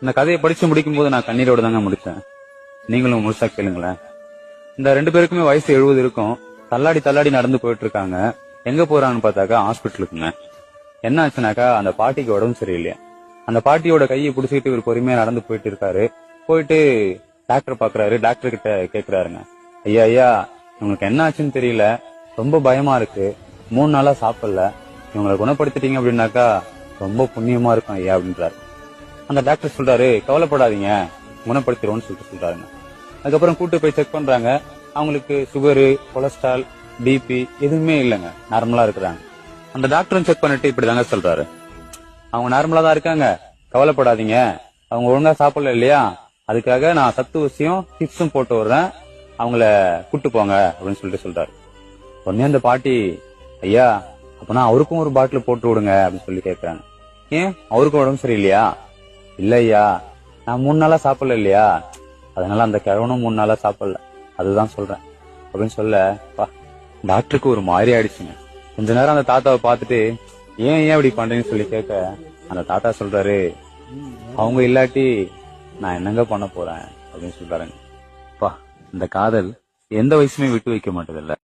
இந்த கதையை படிச்சு முடிக்கும் போது நான் கண்ணீரோட தாங்க முடிச்சேன். நீங்களும் முழுசா கேளுங்களேன். இந்த 2 பேருக்குமே வயசு 70 இருக்கும். தள்ளாடி தள்ளாடி நடந்து போயிட்டு இருக்காங்க. எங்க போறாங்கன்னு பார்த்தாக்கா ஹாஸ்பிட்டலுக்குங்க. என்ன ஆச்சுனாக்கா அந்த பாட்டிக்கு உடம்பு சரியில்லையா. அந்த பாட்டியோட கையை பிடிச்சிட்டு இவர் பொறுமையா நடந்து போயிட்டு இருக்காரு. போயிட்டு டாக்டர் பாக்குறாரு. டாக்டர் கிட்ட கேக்குறாருங்க, ஐயா ஐயா உங்களுக்கு என்ன ஆச்சுன்னு தெரியல, ரொம்ப பயமா இருக்கு, 3 நாளா சாப்பிடல, இவங்களை குணப்படுத்திட்டீங்க அப்படின்னாக்கா ரொம்ப புண்ணியமா இருக்கும் ஐயா அப்படின்றாரு. அந்த டாக்டர் சொல்றாரு, கவலைப்படாதீங்க, குணப்படுத்திடுவோம்னு சொல்றாருங்க. அதுக்கப்புறம் கூட்டு போய் செக் பண்றாங்க. அவங்களுக்கு சுகரு, கொலஸ்ட்ரால், பிபி எதுவுமே இல்லைங்க, நார்மலா இருக்கிறாங்க. அந்த டாக்டரும் செக் பண்ணிட்டு இப்படிதாங்க சொல்றாரு, அவங்க நார்மலா தான் இருக்காங்க, கவலைப்படாதீங்க, அவங்க ஒழுங்கா சாப்பிடல இல்லையா, அதுக்காக நான் சத்து ஊசியும் டிப்ஸும் போட்டு வர்றேன், அவங்கள கூட்டு போங்க அப்படின்னு சொல்றாரு. உடனே அந்த பாட்டி, ஐயா அப்பனா அவருக்கும் ஒரு பாட்டில் போட்டு விடுங்க அப்படின்னு சொல்லி கேட்கறாங்க. ஏன் அவருக்கும் உடம்பு சரியில்லையா? இல்ல ஐயா, நான் 3 நாளா சாப்பிடல இல்லையா, அதனால அந்த கிழவனும் 3 நாளா சாப்பிடல, அதுதான் சொல்றேன் அப்படின்னு சொல்ல டாக்டருக்கு ஒரு மாதிரி ஆயிடுச்சுங்க. கொஞ்ச நேரம் அந்த தாத்தாவை பார்த்துட்டு, ஏன் இப்படி பண்றீங்கன்னு சொல்லி கேட்க அந்த தாத்தா சொல்றாரு, அவங்க இல்லாட்டி நான் என்னங்க பண்ண போறேன் அப்படின்னு சொல்றாருங்க. இந்த காதல் எந்த வயசுமே விட்டு வைக்க மாட்டதில்ல.